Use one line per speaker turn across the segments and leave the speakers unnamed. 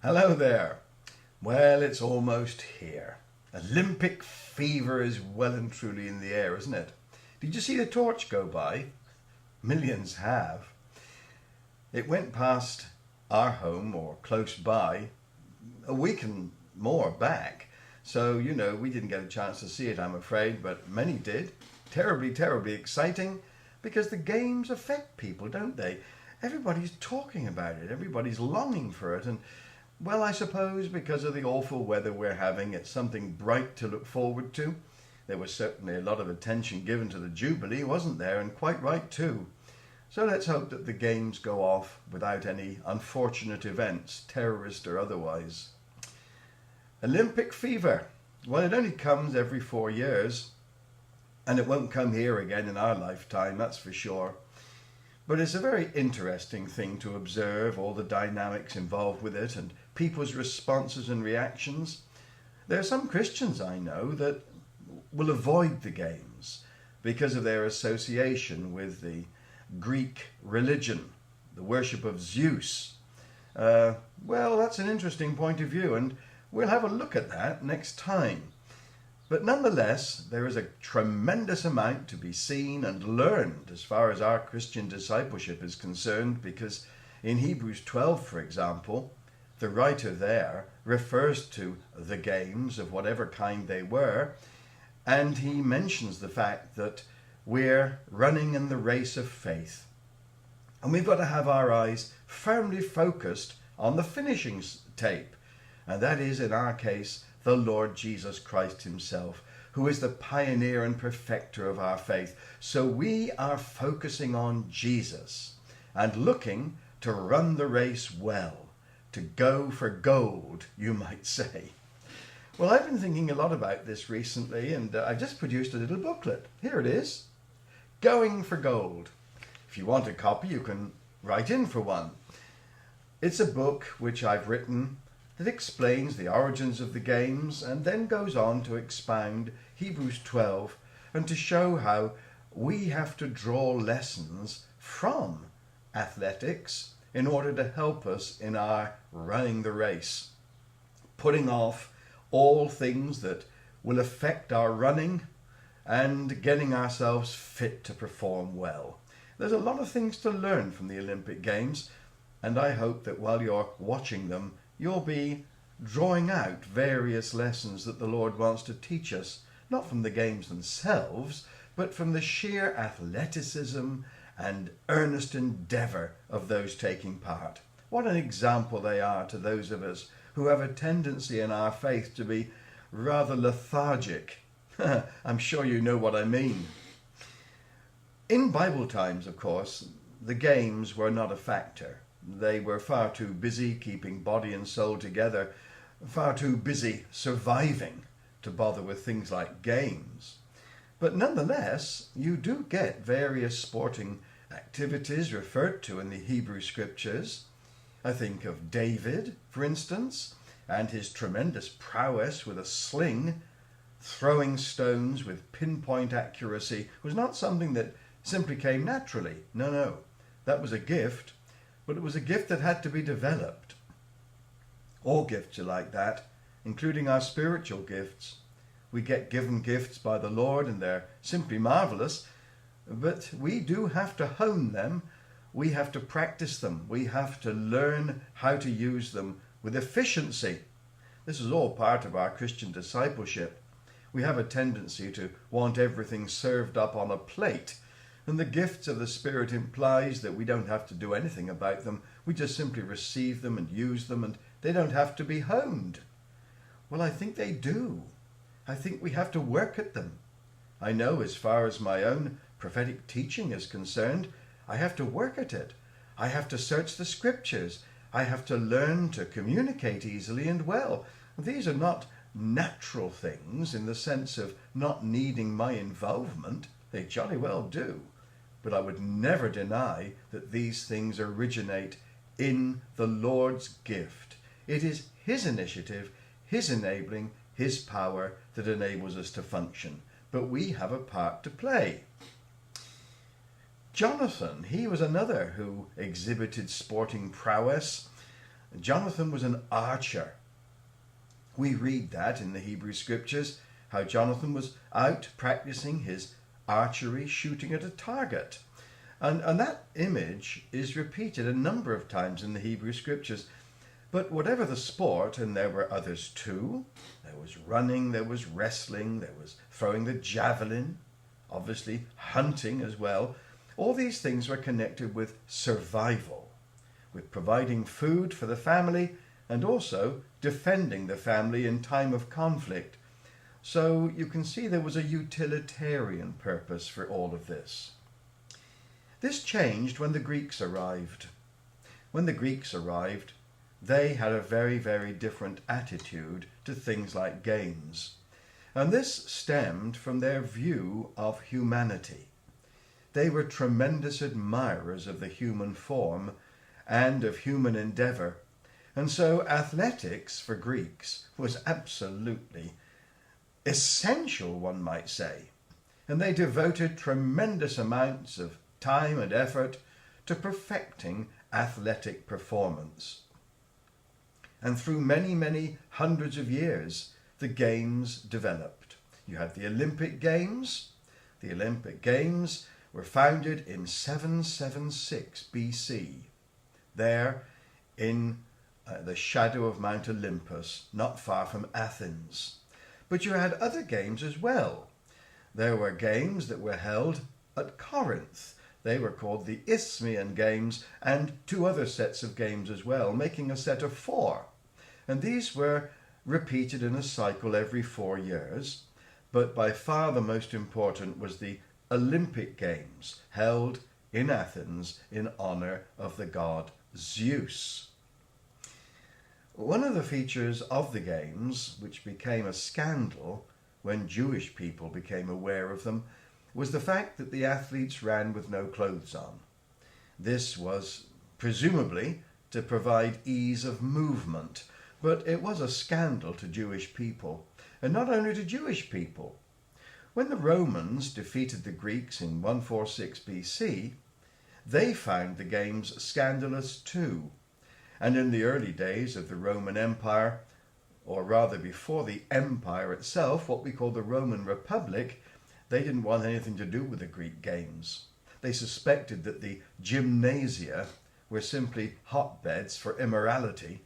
Hello there. Well, it's almost here. Olympic fever is well and truly in the air, isn't it? Did you see the torch go by? Millions have. It went past our home or close by a week and more back. So, we didn't get a chance to see it, I'm afraid, but many did. Terribly, terribly exciting because the games affect people, don't they? Everybody's talking about it. Everybody's longing for it. And, well, I suppose because of the awful weather we're having, it's something bright to look forward to. There was certainly a lot of attention given to the Jubilee, wasn't there? And quite right too. So let's hope that the games go off without any unfortunate events, terrorist or otherwise. Olympic fever. Well, it only comes every 4 years. And it won't come here again in our lifetime, that's for sure. But it's a very interesting thing to observe all the dynamics involved with it and people's responses and reactions. There are some Christians I know that will avoid the games because of their association with the Greek religion, the worship of Zeus. Well, that's an interesting point of view, and we'll have a look at that next time. But nonetheless, there is a tremendous amount to be seen and learned as far as our Christian discipleship is concerned, because in Hebrews 12, for example, the writer there refers to the games of whatever kind they were, and he mentions the fact that we're running in the race of faith. And we've got to have our eyes firmly focused on the finishing tape, and that is, in our case, the Lord Jesus Christ himself, who is the pioneer and perfecter of our faith. So we are focusing on Jesus and looking to run the race well, to go for gold, you might say. Well, I've been thinking a lot about this recently, and I've just produced a little booklet. Here it is, Going for Gold. If you want a copy, you can write in for one. It's a book which I've written that explains the origins of the games and then goes on to expound Hebrews 12 and to show how we have to draw lessons from athletics in order to help us in our running the race, putting off all things that will affect our running and getting ourselves fit to perform well. There's a lot of things to learn from the Olympic Games, and I hope that while you're watching them, you'll be drawing out various lessons that the Lord wants to teach us, not from the games themselves, but from the sheer athleticism and earnest endeavour of those taking part. What an example they are to those of us who have a tendency in our faith to be rather lethargic. I'm sure you know what I mean. In Bible times, of course, the games were not a factor. They were far too busy keeping body and soul together, far too busy surviving to bother with things like games. But nonetheless, you do get various sporting activities referred to in the Hebrew Scriptures. I think of David, for instance, and his tremendous prowess with a sling. Throwing stones with pinpoint accuracy was not something that simply came naturally. No, that was a gift. But it was a gift that had to be developed. All gifts are like that, including our spiritual gifts. We get given gifts by the Lord and they're simply marvelous, but we do have to hone them. We have to practice them. We have to learn how to use them with efficiency. This is all part of our Christian discipleship. We have a tendency to want everything served up on a plate. And the gifts of the Spirit implies that we don't have to do anything about them. We just simply receive them and use them, and they don't have to be honed. Well, I think they do. I think we have to work at them. I know as far as my own prophetic teaching is concerned, I have to work at it. I have to search the Scriptures. I have to learn to communicate easily and well. These are not natural things in the sense of not needing my involvement. They jolly well do. But I would never deny that these things originate in the Lord's gift. It is his initiative, his enabling, his power that enables us to function. But we have a part to play. Jonathan, he was another who exhibited sporting prowess. Jonathan was an archer. We read that in the Hebrew scriptures, how Jonathan was out practicing his archery, shooting at a target. And that image is repeated a number of times in the Hebrew scriptures. But whatever the sport, and there were others too, there was running, there was wrestling, there was throwing the javelin, obviously hunting as well. All these things were connected with survival, with providing food for the family and also defending the family in time of conflict. So you can see there was a utilitarian purpose for all of this. This changed when the Greeks arrived. When the Greeks arrived, they had a very, very different attitude to things like games. And this stemmed from their view of humanity. They were tremendous admirers of the human form and of human endeavour. And so athletics for Greeks was absolutely essential, one might say. And they devoted tremendous amounts of time and effort to perfecting athletic performance. And through many, many hundreds of years, the games developed. You had the Olympic Games. The Olympic Games were founded in 776 BC, there in the shadow of Mount Olympus, not far from Athens. But you had other games as well. There were games that were held at Corinth. They were called the Isthmian Games, and two other sets of games as well, making a set of 4. And these were repeated in a cycle every 4 years. But by far the most important was the Olympic Games, held in Athens in honour of the god Zeus. One of the features of the games, which became a scandal when Jewish people became aware of them, was the fact that the athletes ran with no clothes on. This was presumably to provide ease of movement, but it was a scandal to Jewish people, and not only to Jewish people. When the Romans defeated the Greeks in 146 BC, they found the games scandalous too. And in the early days of the Roman Empire, or rather before the empire itself, what we call the Roman Republic, they didn't want anything to do with the Greek games. They suspected that the gymnasia were simply hotbeds for immorality,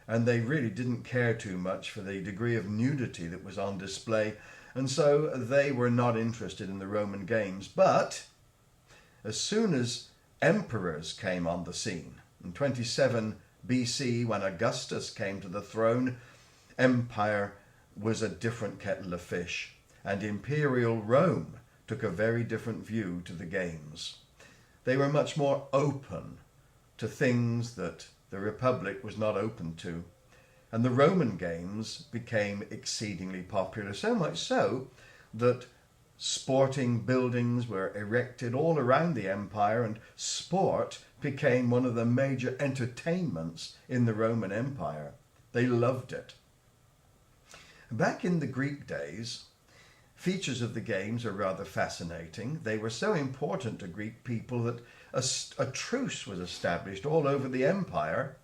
and they really didn't care too much for the degree of nudity that was on display, and so they were not interested in the Roman games. But as soon as emperors came on the scene, in 27 BC, when Augustus came to the throne, empire was a different kettle of fish. And imperial Rome took a very different view to the games. They were much more open to things that the Republic was not open to. And the Roman games became exceedingly popular, so much so that sporting buildings were erected all around the empire, and sport became one of the major entertainments in the Roman Empire. They loved it. Back in the Greek days, features of the games are rather fascinating. They were so important to Greek people that a truce was established all over the empire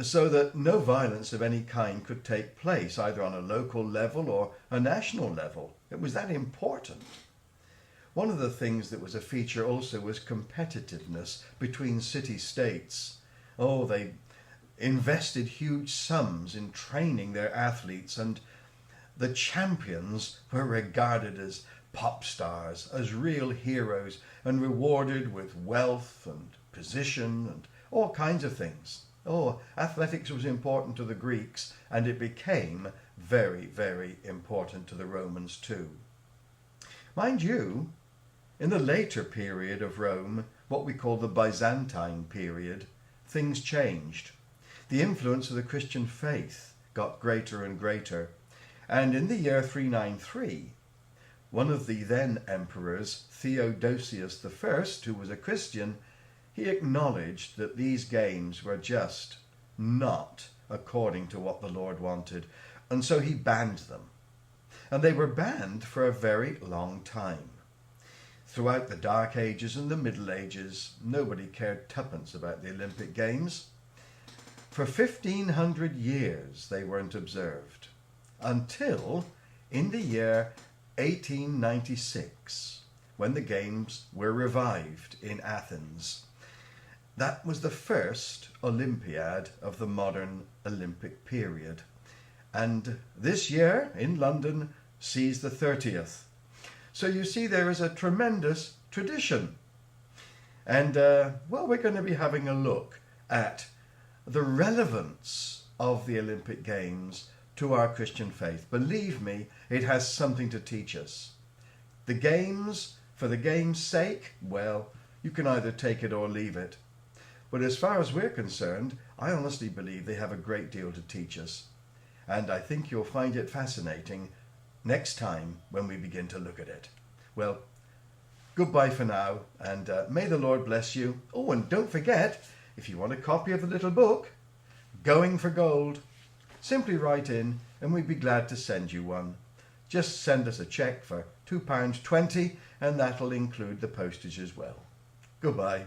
so that no violence of any kind could take place, either on a local level or a national level. It was that important. One of the things that was a feature also was competitiveness between city-states. Oh, they invested huge sums in training their athletes, and the champions were regarded as pop stars, as real heroes, and rewarded with wealth and position and all kinds of things. Oh, athletics was important to the Greeks, and it became very, very important to the Romans too. Mind you, in the later period of Rome, what we call the Byzantine period, things changed. The influence of the Christian faith got greater and greater. And in the year 393, one of the then emperors, Theodosius I, who was a Christian, he acknowledged that these games were just not according to what the Lord wanted, and so he banned them. And they were banned for a very long time. Throughout the Dark Ages and the Middle Ages, nobody cared tuppence about the Olympic Games. For 1500 years they weren't observed, until in the year 1896, when the Games were revived in Athens. That was the first Olympiad of the modern Olympic period. And this year in London sees the 30th. So you see there is a tremendous tradition. And, we're going to be having a look at the relevance of the Olympic Games to our Christian faith. Believe me, it has something to teach us. The Games, for the game's sake, well, you can either take it or leave it. But as far as we're concerned, I honestly believe they have a great deal to teach us. And I think you'll find it fascinating next time when we begin to look at it. Well, goodbye for now, and may the Lord bless you. Oh, and don't forget, if you want a copy of the little book, Going for Gold, simply write in and we'd be glad to send you one. Just send us a cheque for £2.20 and that'll include the postage as well. Goodbye.